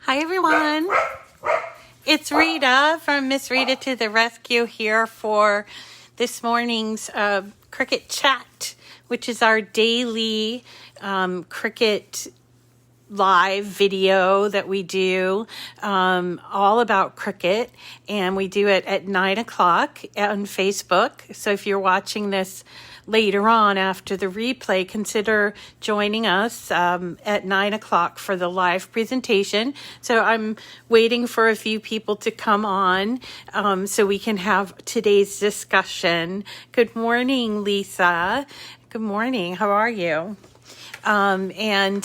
Hi everyone, it's Rita from Miss Rita to the Rescue here for this morning's Cricut Chat, which is our daily Cricut live video that we do all about Cricut, and we do it at 9 o'clock on Facebook. So if you're watching this later on after the replay, consider joining us at 9 o'clock for the live presentation. So I'm waiting for a few people to come on so we can have today's discussion. Good morning, Lisa. Good morning. How are you? And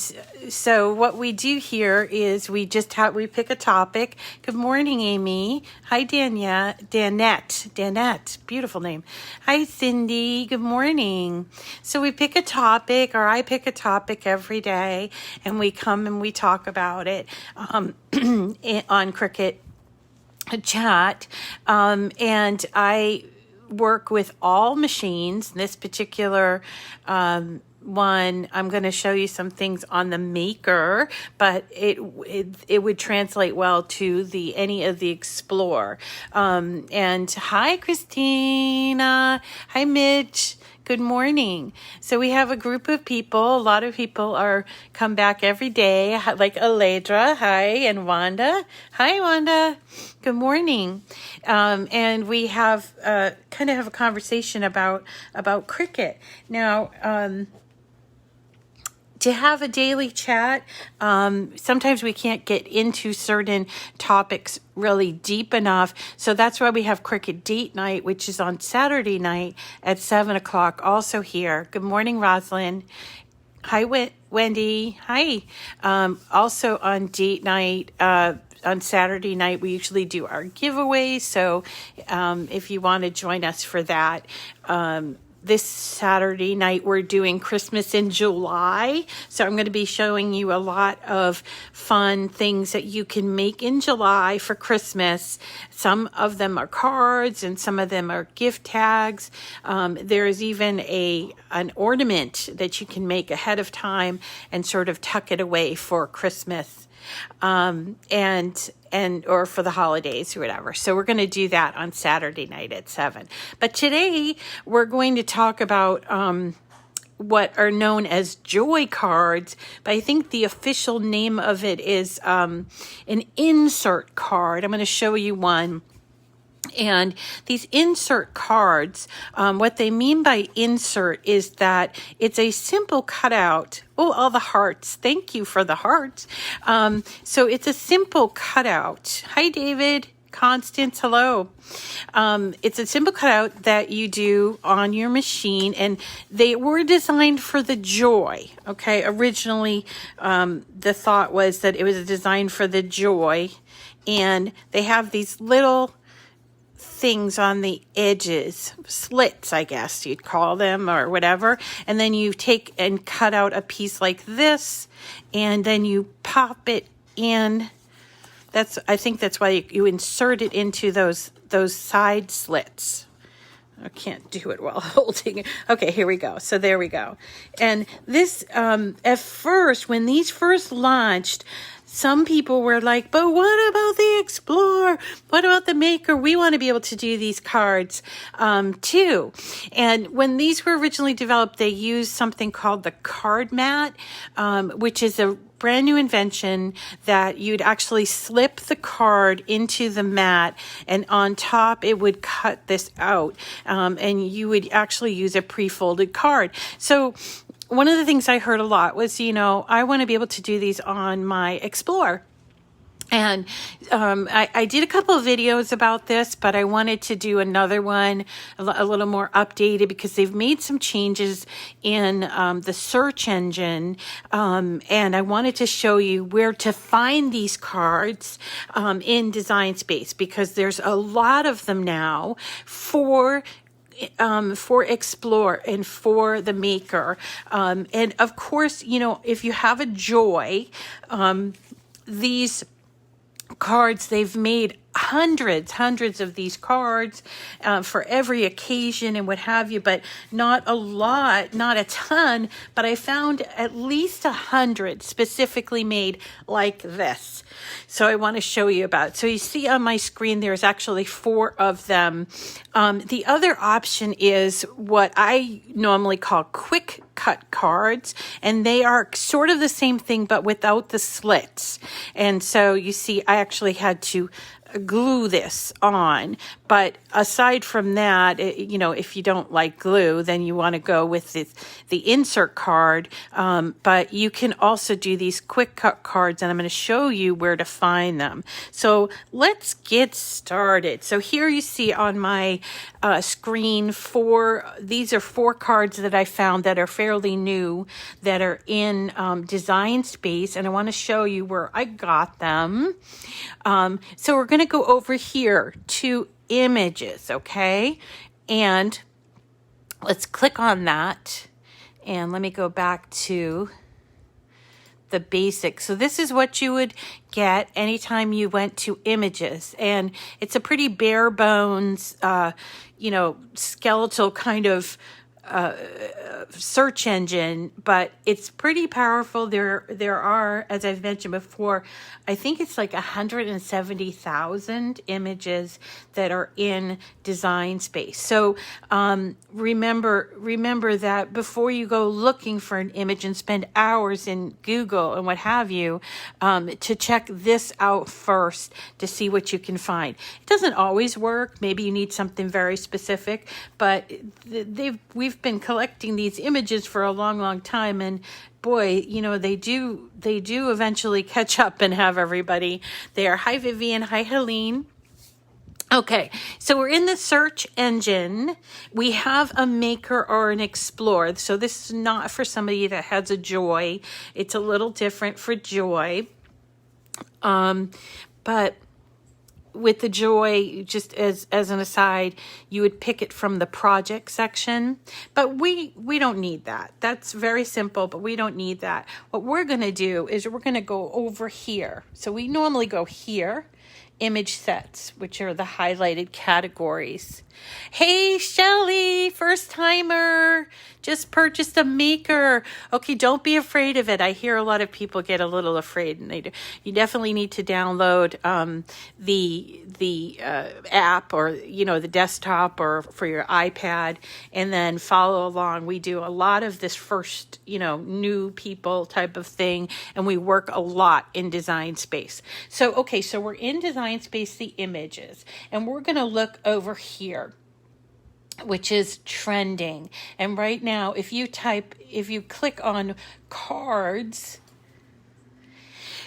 so what we do here is we pick a topic. Good morning, Amy. Hi, Danette, beautiful name. Hi, Cindy. Good morning. So we pick a topic, or I pick a topic every day, and we come and we talk about it on Cricut Chat. And I work with all machines. This particular one, I'm going to show you some things on the Maker, but it would translate well to any of the Explore. And hi, Christina. Hi, Mitch. Good morning. So we have a group of people. A lot of people come back every day, like Aledra. Hi, and Wanda. Hi, Wanda. Good morning. And we have kind of have a conversation about Cricut. Now, to have a daily chat, sometimes we can't get into certain topics really deep enough. So that's why we have Cricut Date Night, which is on Saturday night at 7 o'clock, also here. Good morning, Rosalind. Hi, Wendy. Hi. Also on Date Night, on Saturday night, we usually do our giveaways. So if you want to join us for that, this Saturday night, we're doing Christmas in July. So I'm going to be showing you a lot of fun things that you can make in July for Christmas. Some of them are cards and some of them are gift tags. There is even an ornament that you can make ahead of time and sort of tuck it away for Christmas. Or for the holidays or whatever. So we're going to do that on Saturday night at 7. But today we're going to talk about what are known as joy cards, but I think the official name of it is an insert card. I'm going to show you one. And these insert cards, what they mean by insert is that it's a simple cutout. Oh, all the hearts. Thank you for the hearts. So it's a simple cutout. Hi, David. Constance, hello. It's a simple cutout that you do on your machine, and they were designed for the joy. Okay, originally the thought was that it was designed for the joy, and they have these little things on the edges, slits, I guess you'd call them, or whatever. And then you take and cut out a piece like this, and then you pop it in. I think that's why you insert it into those side slits. I can't do it while holding it. Okay, here we go. So there we go. And this, at first, when these first launched, some people were like, but what about the Explorer? What about the Maker? We want to be able to do these cards too. And when these were originally developed, they used something called the card mat, which is a brand new invention that you'd actually slip the card into the mat, and on top it would cut this out, and you would actually use a pre-folded card. So one of the things I heard a lot was, I want to be able to do these on my Explorer. And I did a couple of videos about this, but I wanted to do another one a little more updated because they've made some changes in the search engine. And I wanted to show you where to find these cards in Design Space, because there's a lot of them now for Explore and for the Maker. And of course, if you have a joy, these cards, they've made hundreds of these cards for every occasion and what have you, but not a lot, not a ton, but I found at least 100 specifically made like this. So I want to show you about. So you see on my screen, there's actually 4 of them. The other option is what I normally call quick cut cards, and they are sort of the same thing, but without the slits. And so you see, I actually had to glue this on, but aside from that, if you don't like glue, then you want to go with the insert card, but you can also do these quick cut cards, and I'm going to show you where to find them. So let's get started. So here you see on my screen these are 4 cards that I found that are fairly new, that are in Design Space, and I want to show you where I got them. So we're going to go over here to images, okay? And let's click on that. And let me go back to the basics. So this is what you would get anytime you went to images. And it's a pretty bare bones, skeletal kind of search engine, but it's pretty powerful. There are, as I've mentioned before, I think it's like 170,000 images that are in Design Space. So remember that before you go looking for an image and spend hours in Google and what have you, to check this out first to see what you can find. It doesn't always work. Maybe you need something very specific, but we've been collecting these images for a long time, and boy, they do eventually catch up and have everybody there. Hi Vivian, hi Helene. Okay, so we're in the search engine. We have a maker or an explorer. So this is not for somebody that has a Joy. It's a little different for Joy. But with the Joy, just as an aside, you would pick it from the project section, but we don't need that. That's very simple, but we don't need that. What we're going to do is we're going to go over here. So we normally go here, image sets, which are the highlighted categories. Hey, Shelly, first timer, just purchased a maker. Okay, don't be afraid of it. I hear a lot of people get a little afraid, and they do. You definitely need to download the app, or the desktop, or for your iPad, and then follow along. We do a lot of this first, new people type of thing, and we work a lot in Design Space. So we're in Design Space, the images, and we're going to look over here, which is trending. And right now, if you click on cards,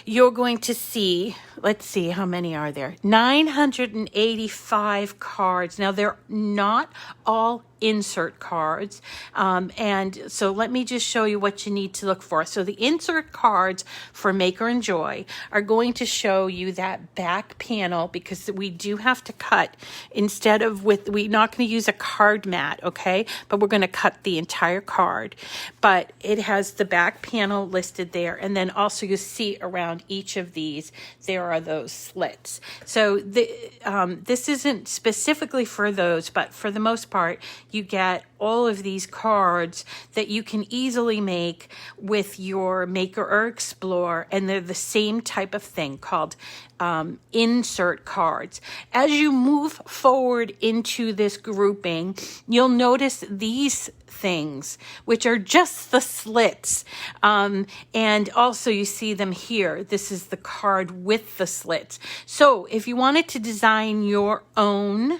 you're going to see, let's see, how many are there? 985 cards. Now, they're not all insert cards. And so let me just show you what you need to look for. So the insert cards for Maker and Joy are going to show you that back panel, because we do have to cut we're not going to use a card mat, okay? But we're going to cut the entire card. But it has the back panel listed there. And then also you see around each of these, there are those slits. So this isn't specifically for those, but for the most part, you get all of these cards that you can easily make with your Maker or Explorer, and they're the same type of thing called insert cards. As you move forward into this grouping, you'll notice these things, which are just the slits. And also you see them here. This is the card with the slits. So if you wanted to design your own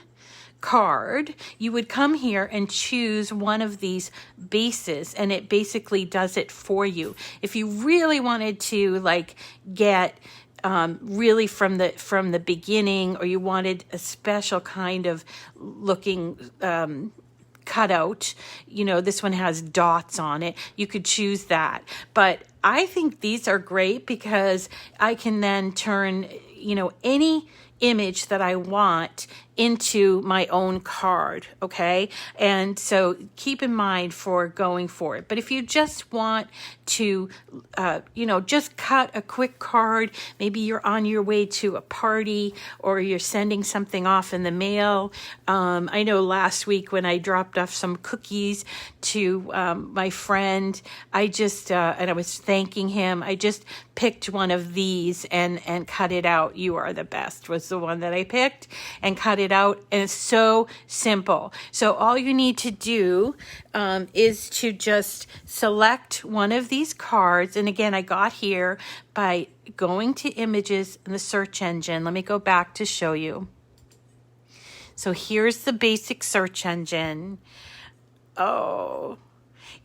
card, you would come here and choose one of these bases, and it basically does it for you. If you really wanted to get really from the beginning, or you wanted a special kind of looking cutout, this one has dots on it, you could choose that. But I think these are great because I can then turn any image that I want into my own card, okay? And so keep in mind for going for it. But if you just want to, just cut a quick card, maybe you're on your way to a party or you're sending something off in the mail. I know last week when I dropped off some cookies to my friend, I just, and I was thanking him, I just picked one of these and cut it out. You Are the Best was the one that I picked and cut it out. And it's so simple. So all you need to do is to just select one of these cards. And again, I got here by going to images in the search engine. Let me go back to show you. So here's the basic search engine. Oh,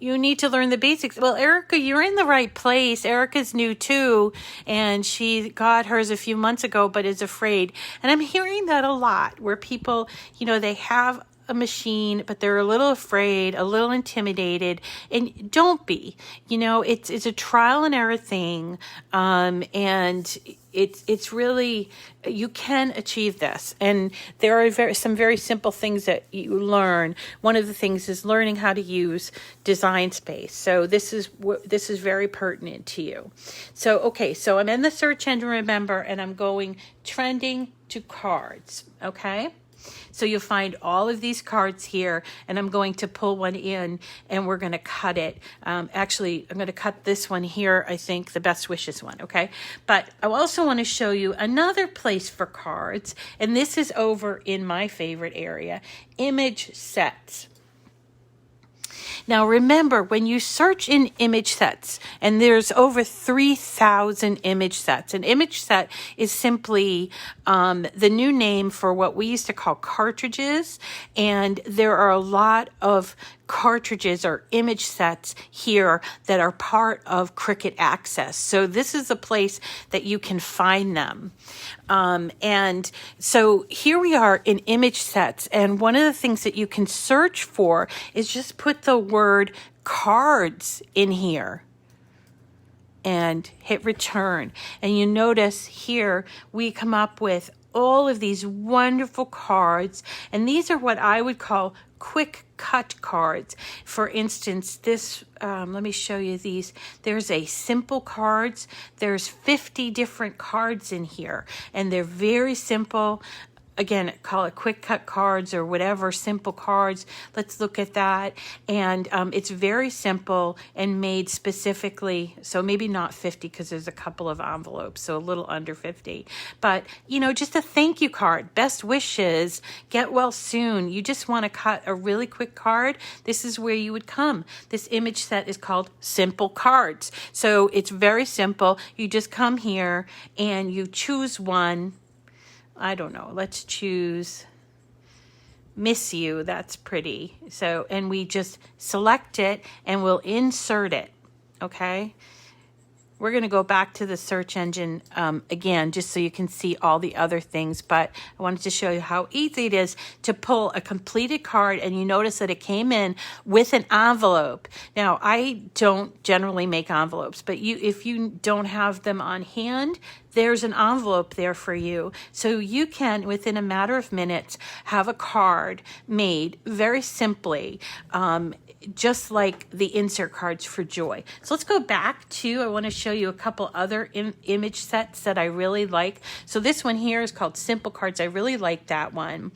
you need to learn the basics. Well, Erica, you're in the right place. Erica's new too, and she got hers a few months ago, but is afraid. And I'm hearing that a lot where people, they have a machine, but they're a little afraid, a little intimidated, and don't be. It's a trial and error thing, and it's really, you can achieve this. And there are some very simple things that you learn. One of the things is learning how to use Design Space. So this is very pertinent to you. So I'm in the search engine, remember, and I'm going trending to cards. Okay. So you'll find all of these cards here, and I'm going to pull one in and we're going to cut it. Actually, I'm going to cut this one here, I think, the Best Wishes one, okay? But I also want to show you another place for cards, and this is over in my favorite area, image sets. Now, remember, when you search in image sets, and there's over 3,000 image sets, an image set is simply the new name for what we used to call cartridges, and there are a lot of cartridges or image sets here that are part of Cricut Access. So this is a place that you can find them. And so here we are in image sets. And one of the things that you can search for is just put the word cards in here and hit return. And you notice here we come up with all of these wonderful cards. And these are what I would call quick cut cards. For instance, this, let me show you these. There's a simple cards. There's 50 different cards in here, and they're very simple. Again, call it quick cut cards or whatever, simple cards. Let's look at that. And it's very simple and made specifically, so maybe not 50 because there's a couple of envelopes, so a little under 50. But, just a thank you card, best wishes, get well soon. You just want to cut a really quick card. This is where you would come. This image set is called Simple Cards. So it's very simple. You just come here and you choose one. I don't know, let's choose Miss You, that's pretty. So, and we just select it and we'll insert it, okay? We're going to go back to the search engine again, just so you can see all the other things. But I wanted to show you how easy it is to pull a completed card. And you notice that it came in with an envelope. Now, I don't generally make envelopes, but if you don't have them on hand, there's an envelope there for you. So you can, within a matter of minutes, have a card made very simply, just like the insert cards for Joy. So let's go back to, I want to show you a couple other image sets that I really like. So this one here is called Simple Cards. I really like that one.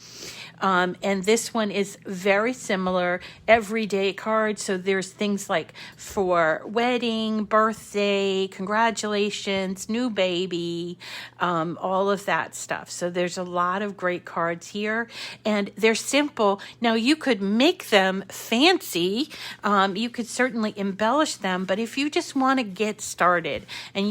And this one is very similar, everyday cards. So there's things like for wedding, birthday, congratulations, new baby, all of that stuff. So there's a lot of great cards here, and they're simple. Now you could make them fancy. You could certainly embellish them, but if you just want to get started and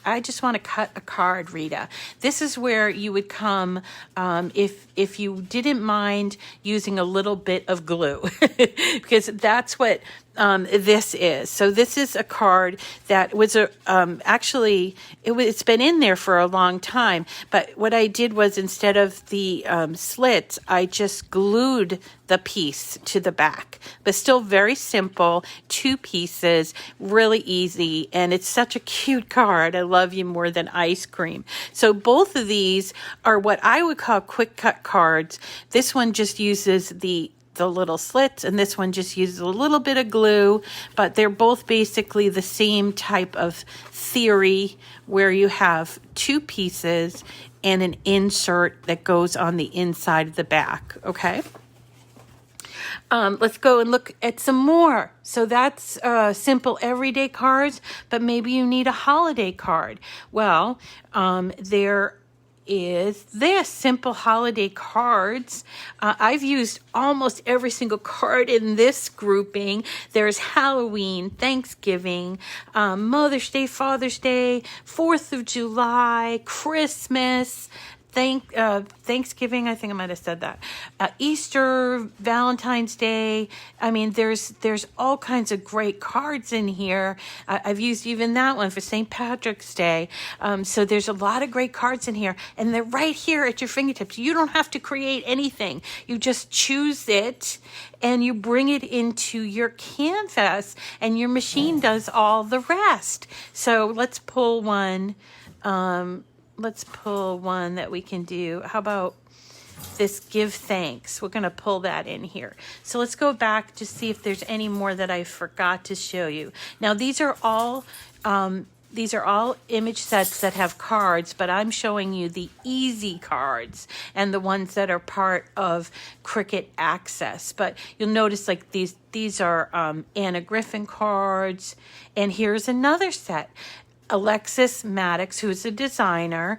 I just want to cut a card, Rita, this is where you would come if you didn't mind using a little bit of glue because that's what this is. So this is a card that was actually, it's been in there for a long time, but what I did was instead of the slits, I just glued the piece to the back, but still very simple, 2 pieces, really easy, and it's such a cute card. I love you more than ice cream. So both of these are what I would call quick cut cards. This one just uses the little slits, and this one just uses a little bit of glue, but they're both basically the same type of theory where you have 2 pieces and an insert that goes on the inside of the back, okay? Let's go and look at some more. So that's simple everyday cards, but maybe you need a holiday card. Well, there is this simple holiday cards. I've used almost every single card in this grouping. There's Halloween, Thanksgiving, Mother's Day, Father's Day, 4th of July, Christmas, Thanksgiving, I think I might have said that. Easter, Valentine's Day. I mean, there's all kinds of great cards in here. I've used even that one for St. Patrick's Day. So there's a lot of great cards in here, and they're right here at your fingertips. You don't have to create anything. You just choose it, and you bring it into your canvas, and your machine does all the rest. So let's pull one. Let's pull one that we can do. How about this give thanks? We're going to pull that in here. So let's go back to see if there's any more that I forgot to show you. Now these are all image sets that have cards, but I'm showing you the easy cards and the ones that are part of Cricut Access. But you'll notice like these are Anna Griffin cards, and here's another set. Alexis Maddox, who's a designer.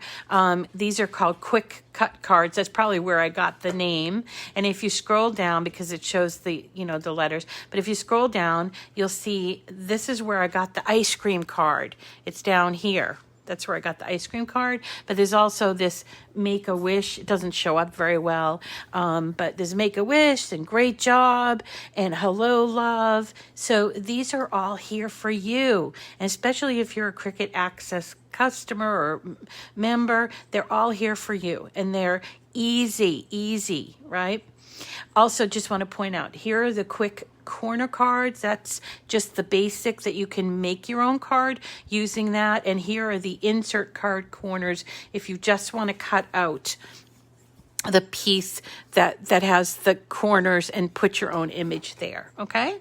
These are called quick cut cards. That's probably where I got the name. And if you scroll down, because it shows the letters, but if you scroll down, you'll see this is where I got the ice cream card. It's down here. That's where I got the ice cream card. But there's also this Make-A-Wish. It doesn't show up very well. But there's Make-A-Wish and Great Job and Hello Love. So these are all here for you. And especially if you're a Cricut Access customer or member, they're all here for you. And they're easy, right? Also, just want to point out, here are the quick corner cards. That's just the basic that you can make your own card using that. And here are the insert card corners if you just want to cut out the piece that has the corners and put your own image there, okay?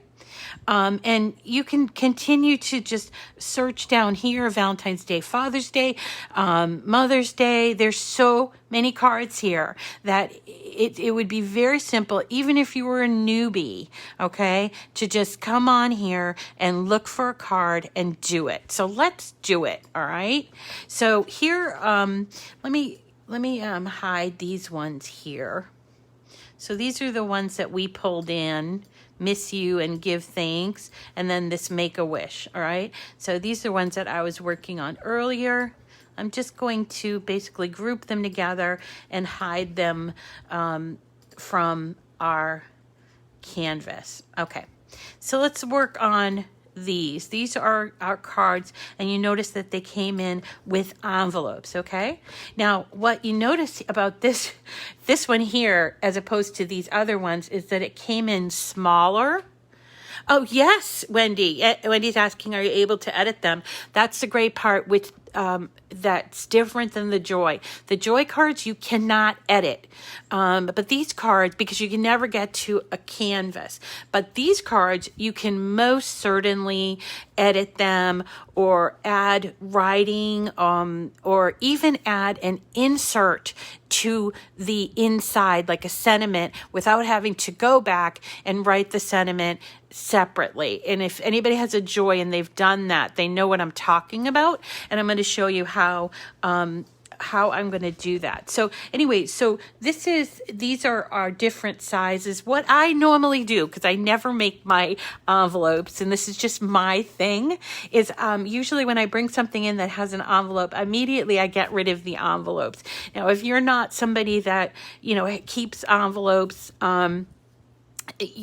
And you can continue to just search down here, Valentine's Day, Father's Day, Mother's Day. There's so many cards here that it would be very simple, even if you were a newbie, okay, to just come on here and look for a card and do it. So let's do it, all right? So here, let me hide these ones here. So these are the ones that we pulled in. Miss you and give thanks, and then this Make-A-Wish, all right? So these are ones that I was working on earlier. I'm just going to basically group them together and hide them from our canvas. Okay, so let's work on these. These are our cards, and you notice that they came in with envelopes, okay? Now, what you notice about this one here, as opposed to these other ones, is that it came in smaller. Oh, yes, Wendy. Wendy's asking, are you able to edit them? That's the great part with that's different than the Joy. The Joy cards you cannot edit. But these cards, because you can never get to a canvas, but these cards you can most certainly edit them or add writing or even add an insert to the inside, like a sentiment, without having to go back and write the sentiment separately. And if anybody has a Joy and they've done that, they know what I'm talking about. And I'm going to show you how I'm going to do that. So anyway, so these are our different sizes. What I normally do, because I never make my envelopes, and this is just my thing, is usually when I bring something in that has an envelope, immediately I get rid of the envelopes. Now, if you're not somebody that, keeps envelopes,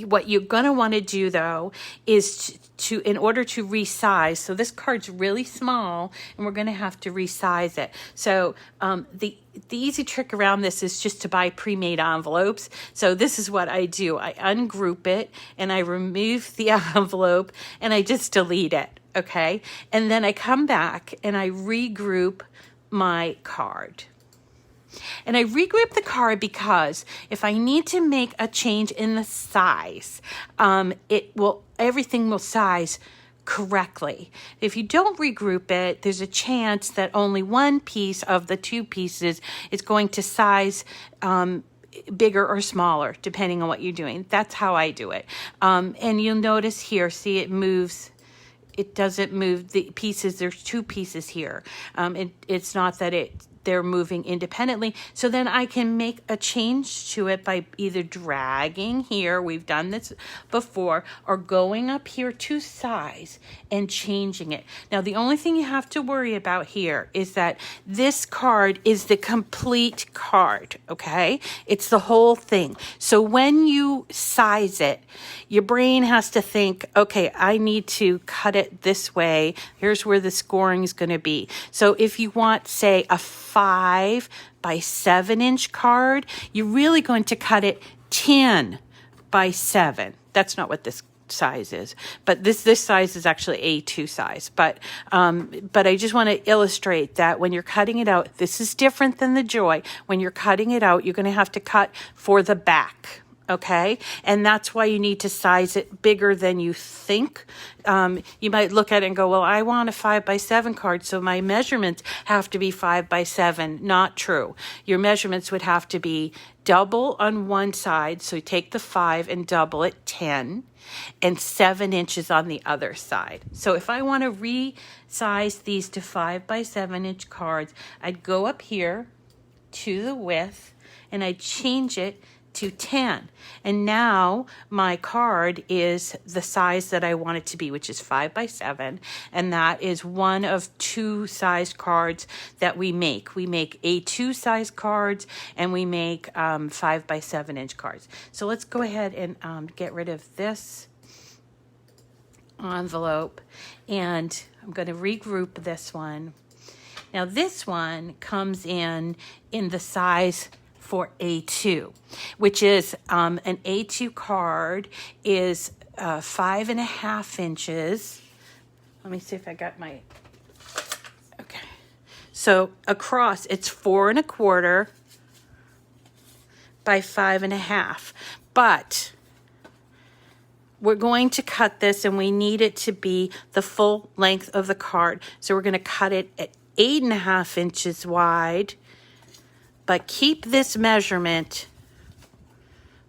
What you're going to want to do though is to in order to resize, so this card's really small and we're going to have to resize it. So the easy trick around this is just to buy pre-made envelopes. So this is what I do. I ungroup it and I remove the envelope and I just delete it. Okay. And then I come back and I regroup my card. And I regroup the card because if I need to make a change in the size, everything will size correctly. If you don't regroup it, there's a chance that only one piece of the two pieces is going to size bigger or smaller, depending on what you're doing. That's how I do it. And you'll notice here, see, it moves. It doesn't move the pieces. There's two pieces here. It's not that they're moving independently. So then I can make a change to it by either dragging here, we've done this before, or going up here to size and changing it. Now, the only thing you have to worry about here is that this card is the complete card, okay? It's the whole thing. So when you size it, your brain has to think, okay, I need to cut it this way. Here's where the scoring is going to be. So if you want, say, a 5 by 7 inch card, you're really going to cut it 10 by 7. That's not what this size is, but this size is actually A2 size. But I just want to illustrate that when you're cutting it out, this is different than the Joy. When you're cutting it out, you're going to have to cut for the back. Okay. And that's why you need to size it bigger than you think. You might look at it and go, well, I want a 5 by 7 card, so my measurements have to be 5 by 7. Not true. Your measurements would have to be double on one side. So you take the 5 and double it 10 and 7 inches on the other side. So if I want to resize these to 5 by 7 inch cards, I'd go up here to the width and I'd change it to 10. And now my card is the size that I want it to be, which is 5 by 7. And that is one of two size cards that we make. We make A2 size cards and we make 5 by 7 inch cards. So let's go ahead and get rid of this envelope. And I'm going to regroup this one. Now this one comes in the size for A2, which is an A2 card is 5.5 inches. Let me see if I got my, okay. So across it's 4 1/4 by 5.5, but we're going to cut this and we need it to be the full length of the card. So we're going to cut it at 8.5 inches wide, but keep this measurement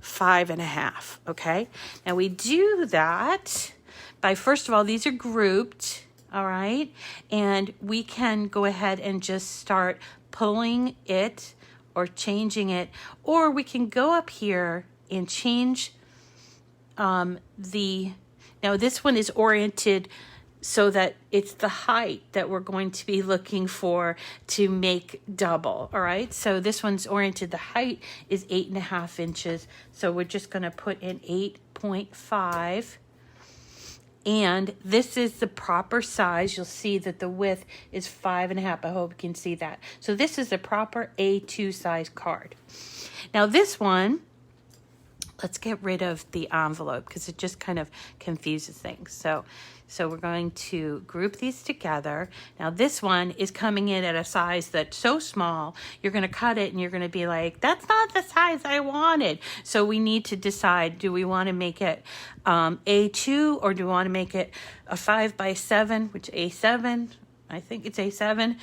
5.5, okay? Now we do that by, first of all, these are grouped, all right? And we can go ahead and just start pulling it or changing it, or we can go up here and change now this one is oriented so that it's the height that we're going to be looking for to make double, all right? So this one's oriented, the height is 8.5 inches. So we're just gonna put in 8.5. And this is the proper size. You'll see that the width is 5.5. I hope you can see that. So this is the proper A2 size card. Now this one, let's get rid of the envelope because it just kind of confuses things. So we're going to group these together. Now this one is coming in at a size that's so small, you're going to cut it and you're going to be like, that's not the size I wanted. So we need to decide, do we want to make it A2 or do we want to make it a 5 by 7, which A7, I think it's A7.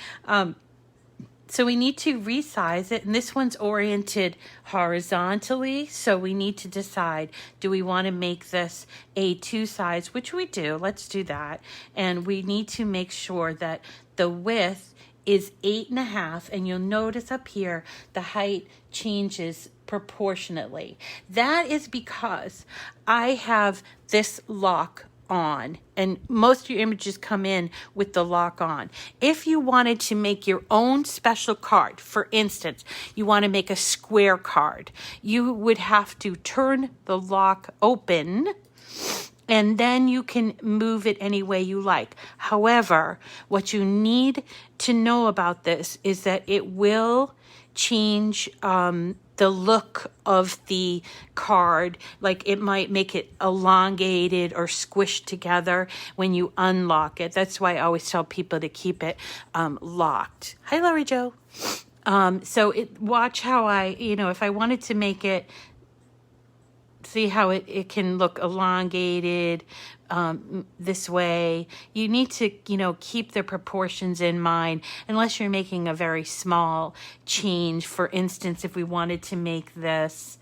So we need to resize it, and this one's oriented horizontally, so we need to decide, do we want to make this A2 size, which we do, let's do that, and we need to make sure that the width is 8.5, and you'll notice up here, the height changes proportionately. That is because I have this lock on, and most of your images come in with the lock on. If you wanted to make your own special card, for instance, you want to make a square card, you would have to turn the lock open, and then you can move it any way you like. However, what you need to know about this is that it will change the look of the card. Like, it might make it elongated or squished together when you unlock it. That's why I always tell people to keep it locked. Hi, Laurie Jo. So watch how if I wanted to make it, see how it can look elongated this way. You need to, keep the proportions in mind, unless you're making a very small change. For instance, if we wanted to make this,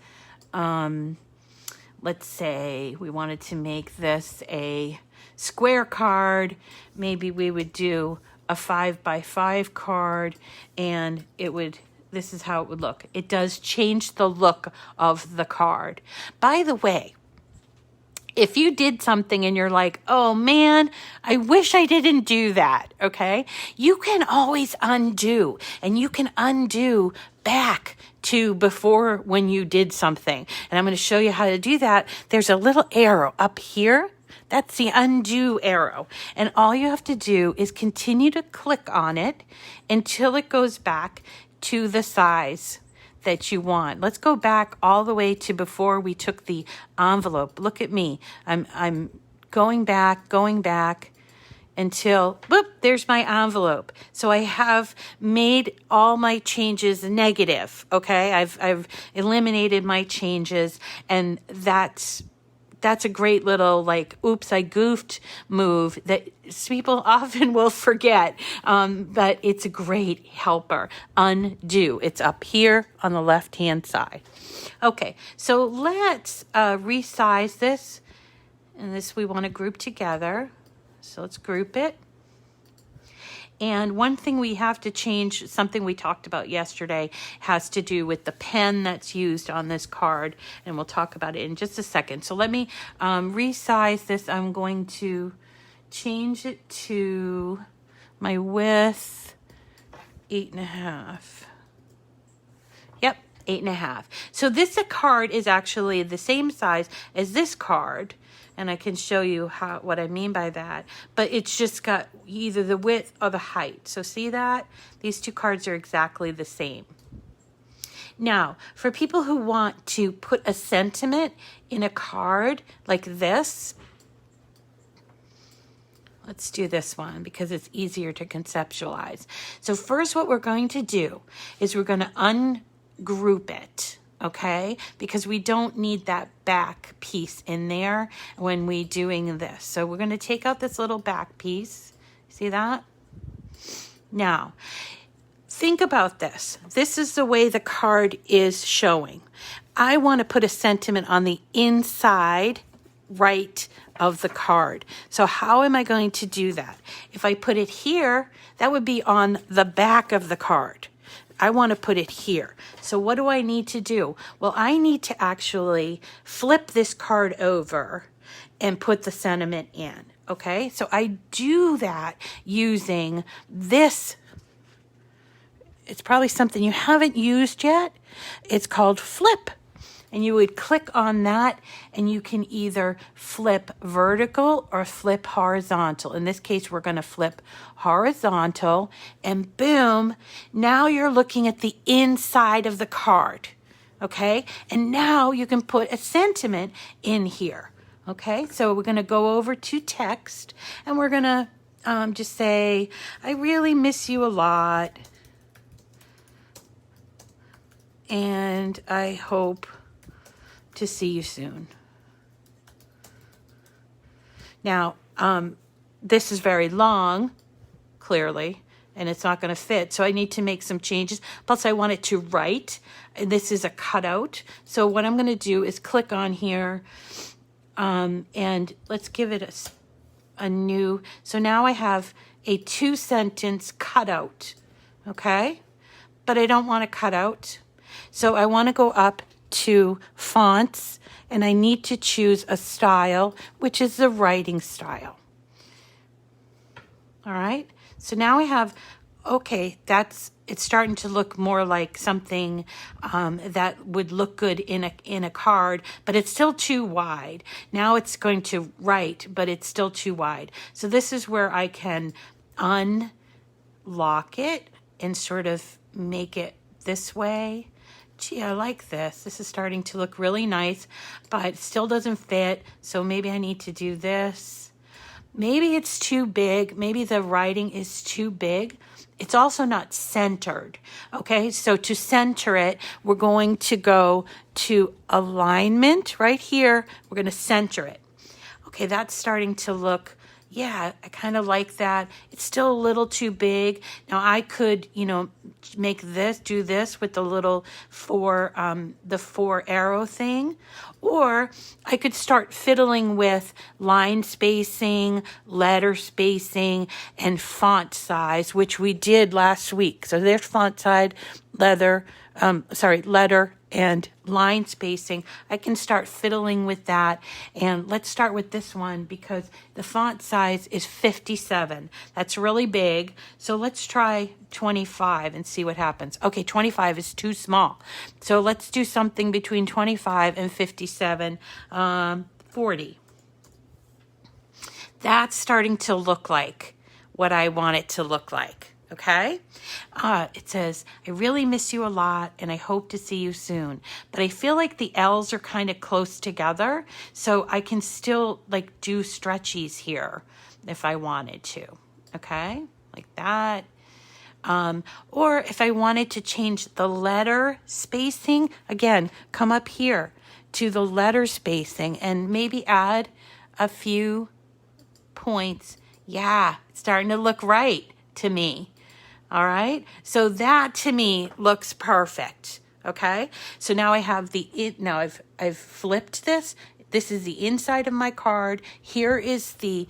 let's say we wanted to make this a square card, maybe we would do a 5x5 card, and this is how it would look. It does change the look of the card. By the way, if you did something and you're like, oh man, I wish I didn't do that, okay? You can always undo, and you can undo back to before when you did something. And I'm going to show you how to do that. There's a little arrow up here. That's the undo arrow. And all you have to do is continue to click on it until it goes back to the size that you want. Let's go back all the way to before we took the envelope. Look at me. I'm going back until, whoop, there's my envelope. So I have made all my changes negative, okay? I've eliminated my changes, and that's a great little, oops, I goofed move that people often will forget, but it's a great helper. Undo. It's up here on the left-hand side. Okay, so let's resize this, and this we want to group together. So let's group it. And one thing we have to change, something we talked about yesterday, has to do with the pen that's used on this card. And we'll talk about it in just a second. So let me resize this. I'm going to change it to my width 8.5. Yep, 8.5. So this card is actually the same size as this card. And I can show you what I mean by that. But it's just got either the width or the height. So see that? These two cards are exactly the same. Now, for people who want to put a sentiment in a card like this, let's do this one because it's easier to conceptualize. So first what we're going to do is we're going to ungroup it. Okay, because we don't need that back piece in there when we're doing this. So we're going to take out this little back piece. See that? Now, think about this. This is the way the card is showing. I want to put a sentiment on the inside right of the card. So how am I going to do that? If I put it here, that would be on the back of the card. I want to put it here. So what do I need to do? Well, I need to actually flip this card over and put the sentiment in. Okay, so I do that using this. It's probably something you haven't used yet. It's called Flip. And you would click on that, and you can either flip vertical or flip horizontal. In this case, we're going to flip horizontal, and boom, now you're looking at the inside of the card, okay? And now you can put a sentiment in here, okay? So we're going to go over to text, and we're going to just say, I really miss you a lot, and I hope to see you soon. Now, this is very long, clearly, and it's not going to fit, so I need to make some changes. Plus, I want it to write, and this is a cutout. So what I'm going to do is click on here, and let's give it a new. So now I have a 2-sentence cutout, okay? But I don't want a cutout, so I want to go up to fonts, and I need to choose a style, which is the writing style. All right, so now I have, okay, it's starting to look more like something that would look good in a card, but it's still too wide. Now it's going to write, but it's still too wide. So this is where I can unlock it and sort of make it this way. Gee, I like this. This is starting to look really nice, but it still doesn't fit. So maybe I need to do this. Maybe it's too big. Maybe the writing is too big. It's also not centered. Okay, so to center it, we're going to go to alignment right here. We're going to center it. Okay, that's starting to look, yeah, I kind of like that. It's still a little too big. Now I could, make this, do this with the little the 4 arrow thing, or I could start fiddling with line spacing, letter spacing, and font size, which we did last week. So there's font size, letter, and line spacing. I can start fiddling with that. And let's start with this one because the font size is 57. That's really big. So let's try 25 and see what happens. Okay, 25 is too small. So let's do something between 25 and 57, 40. That's starting to look like what I want it to look like. Okay, it says, I really miss you a lot and I hope to see you soon. But I feel like the L's are kind of close together, so I can still like do stretchies here if I wanted to. Okay, like that. Or if I wanted to change the letter spacing, again, come up here to the letter spacing and maybe add a few points. Yeah, it's starting to look right to me. All right, so that to me looks perfect. Okay, so now I have I've flipped this. This is the inside of my card. Here is the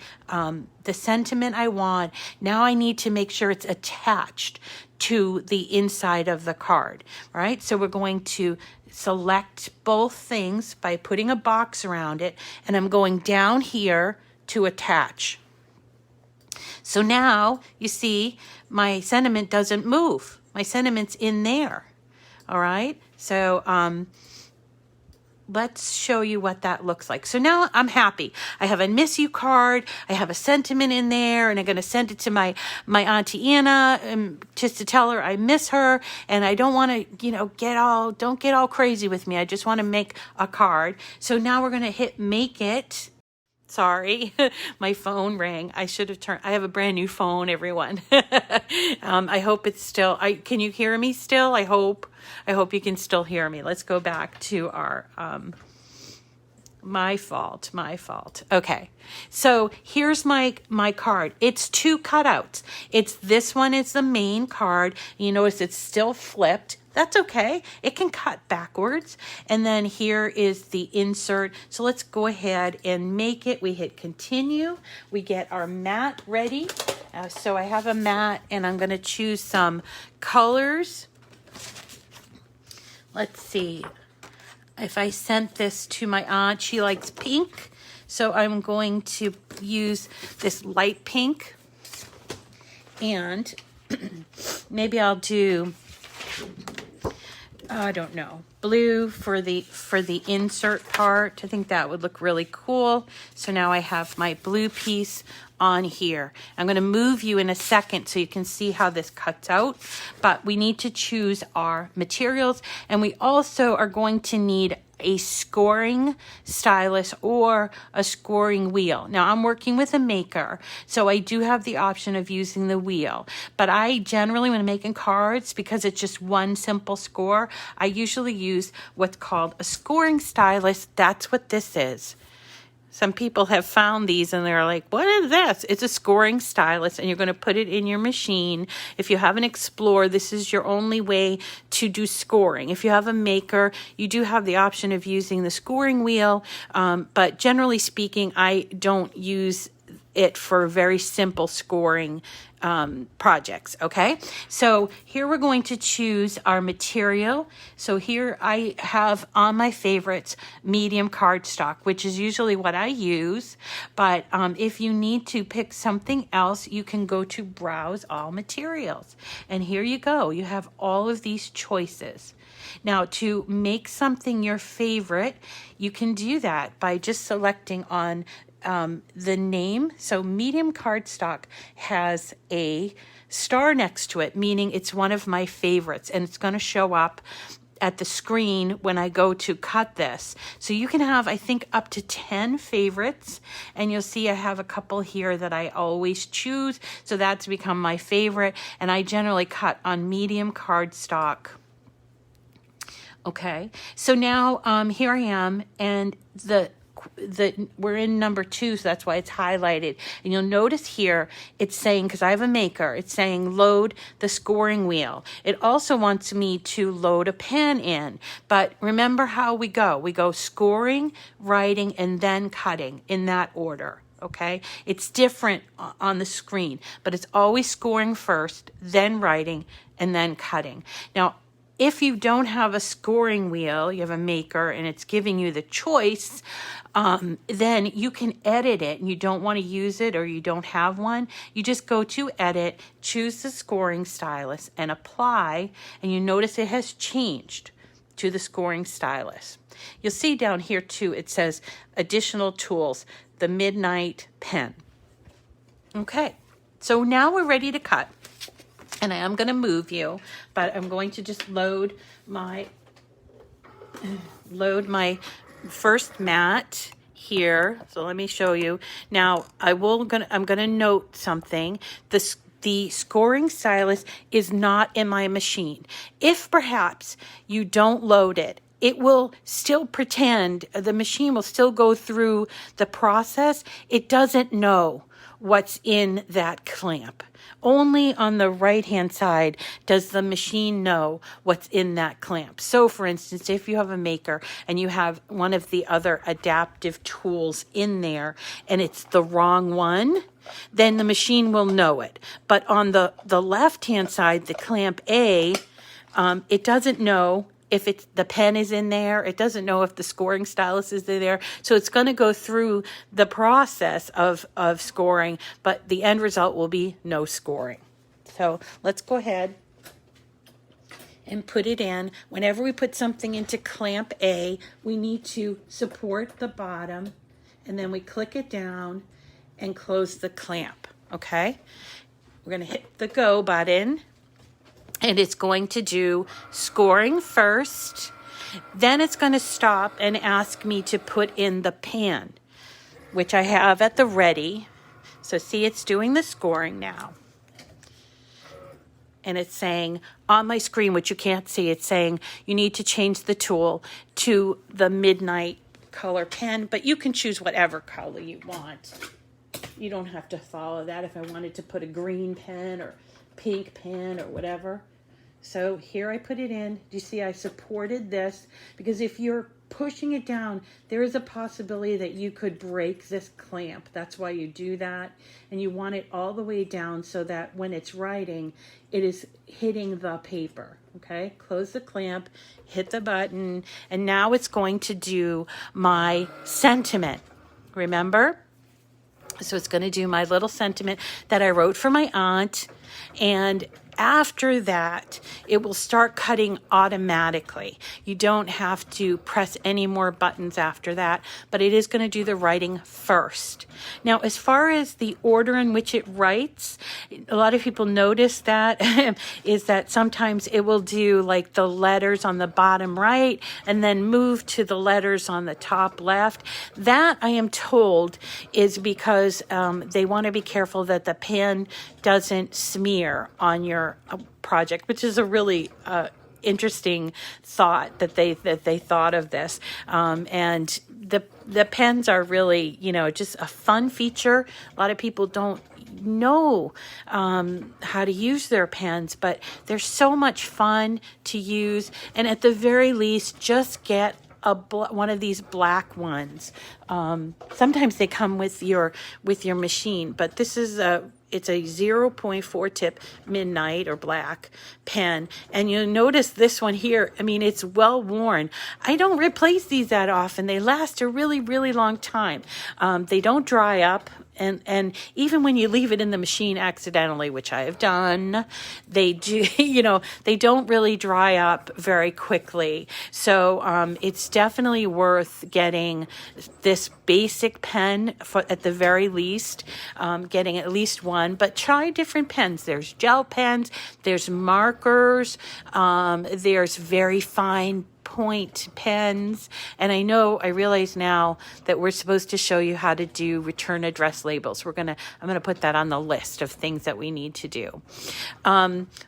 sentiment I want. Now I need to make sure it's attached to the inside of the card, right? So we're going to select both things by putting a box around it, and I'm going down here to attach. So now you see my sentiment doesn't move. My sentiment's in there. All right. So let's show you what that looks like. So now I'm happy. I have a miss you card. I have a sentiment in there, and I'm going to send it to my Auntie Anna just to tell her I miss her, and I don't want to, don't get all crazy with me. I just want to make a card. So now we're going to hit make it. Sorry, my phone rang. I should have turned. I have a brand new phone, everyone. I hope it's still. Can you hear me still? I hope you can still hear me. Let's go back to our. My fault. Okay, so here's my card. It's 2 cutouts. It's this one is the main card. You notice it's still flipped. That's okay. It can cut backwards. And then here is the insert. So let's go ahead and make it. We hit continue. We get our mat ready. So I have a mat and I'm going to choose some colors. Let's see. If I sent this to my aunt, she likes pink. So I'm going to use this light pink. And maybe I'll do, I don't know, blue for the insert part. I think that would look really cool. So now I have my blue piece on here. I'm going to move you in a second so you can see how this cuts out, but we need to choose our materials, and we also are going to need a scoring stylus or a scoring wheel. Now I'm working with a maker, so I do have the option of using the wheel, but I generally, when I'm making cards, because it's just one simple score, I usually use what's called a scoring stylus. That's what this is. Some people have found these and they're like, what is this? It's a scoring stylus, and you're going to put it in your machine. If you have an Explorer, this is your only way to do scoring. If you have a maker, you do have the option of using the scoring wheel. But generally speaking, I don't use it for very simple scoring projects. Okay, so here we're going to choose our material. So here I have on my favorites medium cardstock, which is usually what I use, but if you need to pick something else, you can go to browse all materials, and here you go, you have all of these choices. Now, to make something your favorite, you can do that by just selecting on the name. So medium cardstock has a star next to it, meaning it's one of my favorites, and it's going to show up at the screen when I go to cut this. So you can have, I think, up to 10 favorites, and you'll see I have a couple here that I always choose. So that's become my favorite, and I generally cut on medium cardstock. Okay, so now here I am, and we're in number 2, so that's why it's highlighted. And you'll notice here it's saying, because I have a maker, it's saying load the scoring wheel. It also wants me to load a pen in, but remember how we go. We go scoring, writing, and then cutting in that order. Okay, it's different on the screen, but it's always scoring first, then writing, and then cutting. Now, if you don't have a scoring wheel, you have a maker, and it's giving you the choice, then you can edit it, and you don't want to use it or you don't have one. You just go to edit, choose the scoring stylus, and apply, and you notice it has changed to the scoring stylus. You'll see down here too, it says additional tools, the midnight pen. Okay, so now we're ready to cut. And I am going to move you, but I'm going to just load my first mat here. So let me show you. Now I'm going to note something. The scoring stylus is not in my machine. If perhaps you don't load it, it will still pretend, the machine will still go through the process. It doesn't know what's in that clamp. Only on the right-hand side does the machine know what's in that clamp. So, for instance, if you have a maker and you have one of the other adaptive tools in there and it's the wrong one, then the machine will know it. But on the left-hand side, the clamp A, it doesn't know if the pen is in there. It doesn't know if the scoring stylus is in there. So it's going to go through the process of scoring, but the end result will be no scoring. So let's go ahead and put it in. Whenever we put something into clamp A, we need to support the bottom, and then we click it down and close the clamp, okay? We're going to hit the go button, and it's going to do scoring first. Then it's going to stop and ask me to put in the pen, which I have at the ready. So see, it's doing the scoring now. And it's saying on my screen, which you can't see, it's saying you need to change the tool to the midnight color pen, but you can choose whatever color you want. You don't have to follow that. If I wanted to put a green pen or pink pen or whatever. So here I put it in. Do you see I supported this? Because if you're pushing it down, there is a possibility that you could break this clamp. That's why you do that. And you want it all the way down so that when it's writing, it is hitting the paper. Okay, close the clamp, hit the button, and now it's going to do my sentiment. Remember? So it's going to do my little sentiment that I wrote for my aunt, and after that, it will start cutting automatically. You don't have to press any more buttons after that, but it is going to do the writing first. Now, as far as the order in which it writes, a lot of people notice that is that sometimes it will do like the letters on the bottom right and then move to the letters on the top left. That, I am told, is because they want to be careful that the pen doesn't smear on your project, which is a really interesting thought that they thought of this. And the pens are really, just a fun feature. A lot of people don't know how to use their pens, but they're so much fun to use. And at the very least, just get one of these black ones. Sometimes they come with your machine, but this is it's a 0.4 tip midnight or black pen. And you'll notice this one here, I mean, it's well worn. I don't replace these that often. They last a really, really long time. They don't dry up. And even when you leave it in the machine accidentally, which I have done, they do, they don't really dry up very quickly. So it's definitely worth getting this basic pen at the very least, getting at least one, but try different pens. There's gel pens, there's markers, there's very fine point pens, and I realize now that we're supposed to show you how to do return address labels. I'm gonna put that on the list of things that we need to do.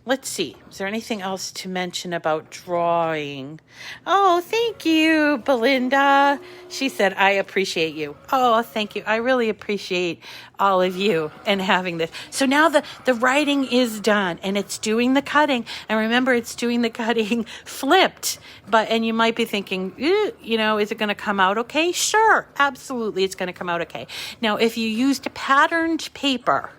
Let's see, is there anything else to mention about drawing? Oh, thank you, Belinda. She said, I appreciate you. Oh, thank you. I really appreciate all of you and having this. So now the writing is done and it's doing the cutting. And remember, it's doing the cutting flipped. And you might be thinking, is it going to come out okay? Sure, absolutely, it's going to come out okay. Now, if you used patterned paper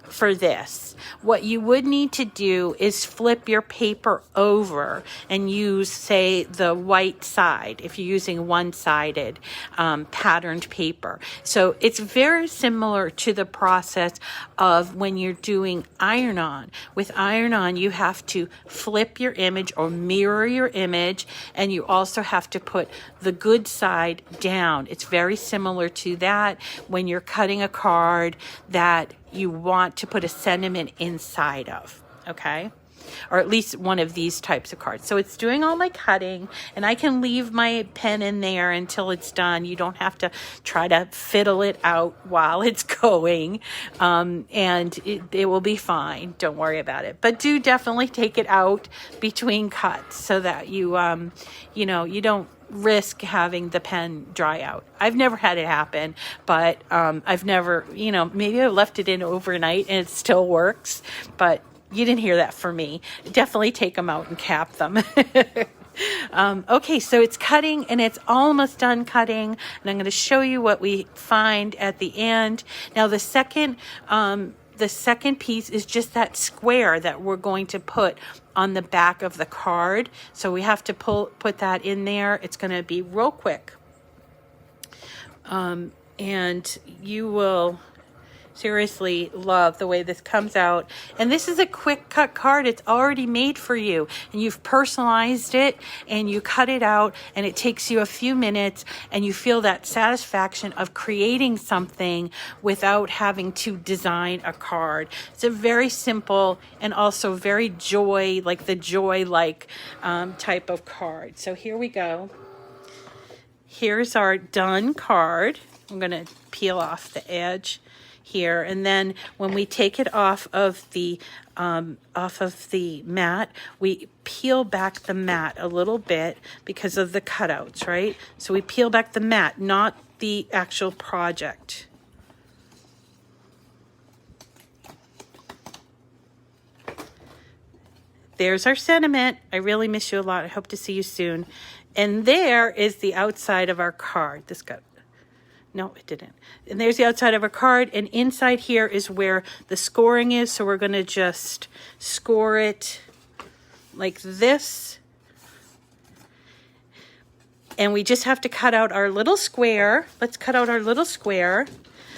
for this, what you would need to do is flip your paper over and use, say, the white side if you're using one-sided patterned paper. So it's very similar to the process of when you're doing iron-on. With iron-on, you have to flip your image or mirror your image, and you also have to put the good side down. It's very similar to that when you're cutting a card that you want to put a sentiment inside of, okay? Or at least one of these types of cards. So it's doing all my cutting, and I can leave my pen in there until it's done. You don't have to try to fiddle it out while it's going, and it will be fine. Don't worry about it. But do definitely take it out between cuts so that you don't risk having the pen dry out. I've never had it happen, but I've never, maybe I left it in overnight and it still works, but you didn't hear that from me. Definitely take them out and cap them. Okay, so it's cutting and it's almost done cutting, and I'm going to show you what we find at the end. Now the second piece is just that square that we're going to put on the back of the card. So we have to put that in there. It's going to be real quick. And you will seriously love the way this comes out. And this is a quick cut card. It's already made for you, and you've personalized it and you cut it out, and it takes you a few minutes, and you feel that satisfaction of creating something without having to design a card. It's a very simple and also very joy type of card. So here we go. Here's our done card. I'm going to peel off the edge here, and then when we take it off of the mat, we peel back the mat a little bit because of the cutouts, right? So we peel back the mat, not the actual project. There's our sentiment. I really miss you a lot. I hope to see you soon. And there is the outside of our card. No, it didn't. And there's the outside of our card, and inside here is where the scoring is. So we're going to just score it like this. And we just have to cut out our little square. Let's cut out our little square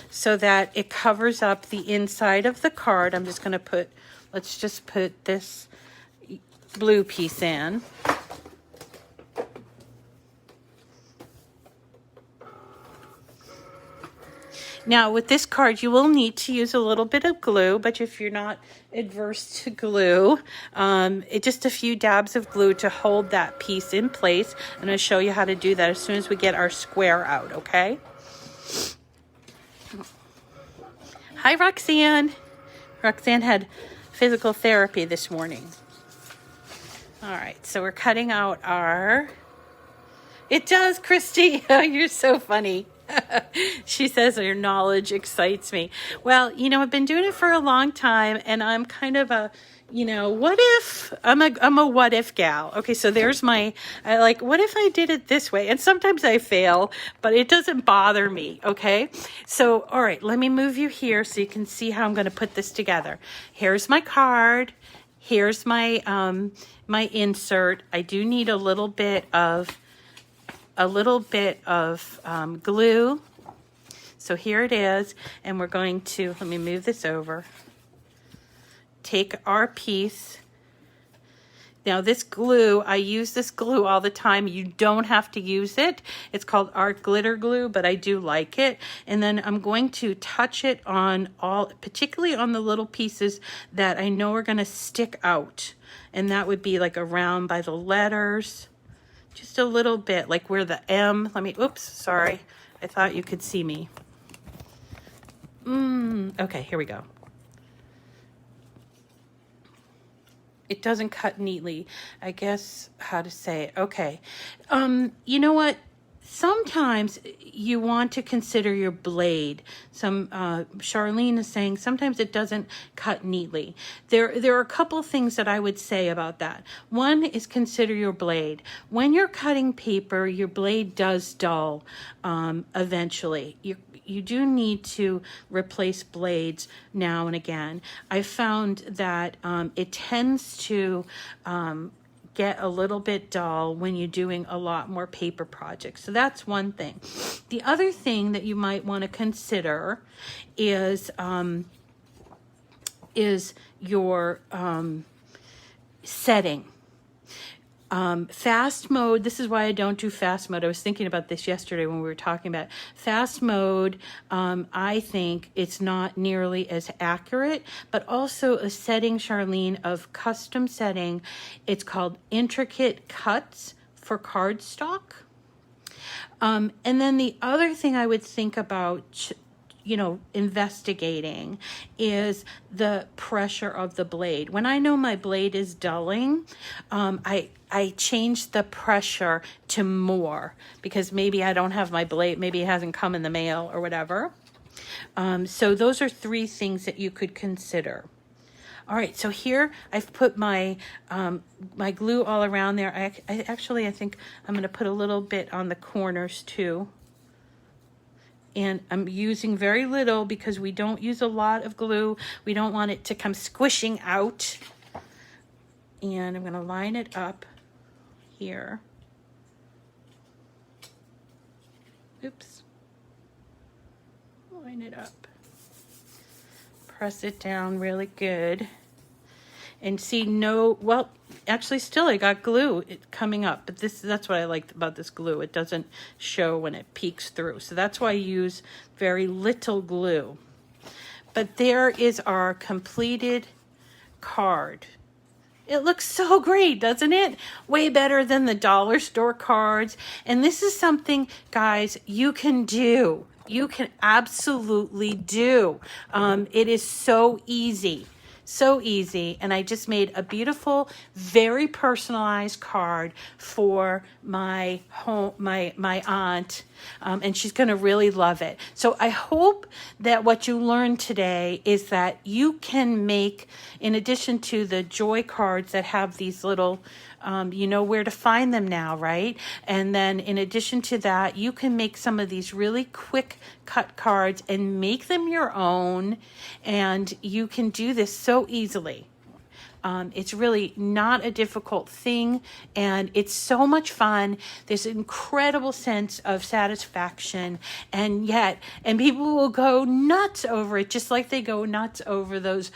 so that it covers up the inside of the card. I'm just going to let's just put this blue piece in. Now, with this card, you will need to use a little bit of glue, but if you're not adverse to glue, just a few dabs of glue to hold that piece in place. I'm going to show you how to do that as soon as we get our square out, okay? Hi, Roxanne. Roxanne had physical therapy this morning. All right, so we're cutting out our... It does, Christy. You're so funny. She says your knowledge excites me. Well, I've been doing it for a long time, and I'm kind of a, You know, what if I'm a what if gal? Okay, so there's my, I like, what if I did it this way? And sometimes I fail, but it doesn't bother me. Okay, so all right, let me move you here so you can see how I'm going to put this together. Here's my card. Here's my my insert. I do need a little bit of glue. So here it is, and we're going to, let me move this over. Take our piece. Now this glue, I use this glue all the time. You don't have to use it. It's called art glitter glue, but I do like it. And then I'm going to touch it on all, particularly on the little pieces that I know are going to stick out. And that would be like around by the letters, just a little bit, like where the M, let me, oops, sorry. I thought you could see me. Okay, here we go. It doesn't cut neatly, I guess, how to say it. Okay. You know what? Sometimes you want to consider your blade. Charlene is saying sometimes it doesn't cut neatly. There are a couple things that I would say about that. One is consider your blade. When you're cutting paper, your blade does dull eventually. You do need to replace blades now and again. I found that it tends to get a little bit dull when you're doing a lot more paper projects. So that's one thing. The other thing that you might want to consider is your setting. Fast mode, this is why I don't do fast mode. I was thinking about this yesterday when we were talking about fast mode. I think it's not nearly as accurate, but also a setting, Charlene, of custom setting. It's called intricate cuts for cardstock. And then the other thing I would think about investigating is the pressure of the blade. When I know my blade is dulling, I change the pressure to more because maybe I don't have my blade, maybe it hasn't come in the mail or whatever. So those are three things that you could consider. All right, so here I've put my my glue all around there. I think I'm going to put a little bit on the corners too. And I'm using very little because we don't use a lot of glue. We don't want it to come squishing out. And I'm going to line it up here. Oops. Line it up. Press it down really good. And see actually still I got glue coming up, but that's what I like about this glue. It doesn't show when it peeks through. So that's why I use very little glue. But there is our completed card. It looks so great, doesn't it? Way better than the dollar store cards. And this is something, guys, you can do. You can absolutely do. It is so easy. So easy. And I just made a beautiful, very personalized card for my home, my aunt, and she's going to really love it. So I hope that what you learned today is that you can make, in addition to the joy cards that have these little, you know where to find them now, right? And then in addition to that, you can make some of these really quick cut cards and make them your own. And you can do this so easily. It's really not a difficult thing, and it's so much fun. There's an incredible sense of satisfaction, and people will go nuts over it, just like they go nuts over those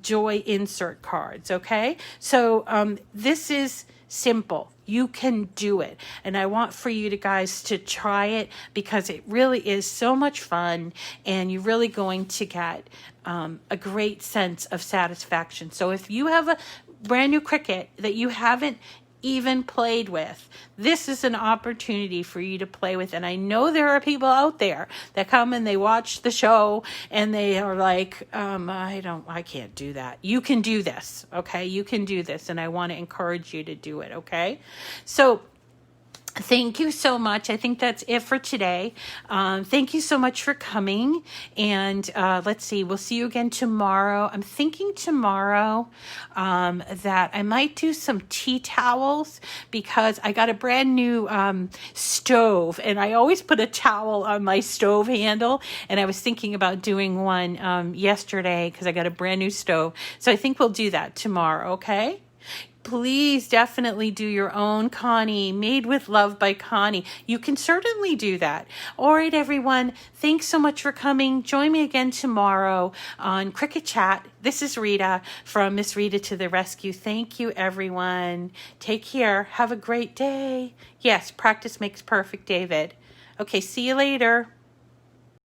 joy insert cards, okay? So this is simple. You can do it. And I want for you guys to try it because it really is so much fun, and you're really going to get a great sense of satisfaction. So if you have a brand new Cricut that you haven't even played with, this is an opportunity for you to play with. And I know there are people out there that come and they watch the show and they are like, I can't do that. You can do this, okay? You can do this, and I want to encourage you to do it, okay? So Thank you so much. I think that's it for today. Thank you so much for coming. And let's see, we'll see you again tomorrow. I'm thinking tomorrow that I might do some tea towels because I got a brand new stove, and I always put a towel on my stove handle. And I was thinking about doing one yesterday because I got a brand new stove. So I think we'll do that tomorrow, okay? Please definitely do your own Connie, Made with Love by Connie. You can certainly do that. All right, everyone. Thanks so much for coming. Join me again tomorrow on Cricut Chat. This is Rita from Miss Rita to the Rescue. Thank you, everyone. Take care. Have a great day. Yes, practice makes perfect, David. Okay, see you later.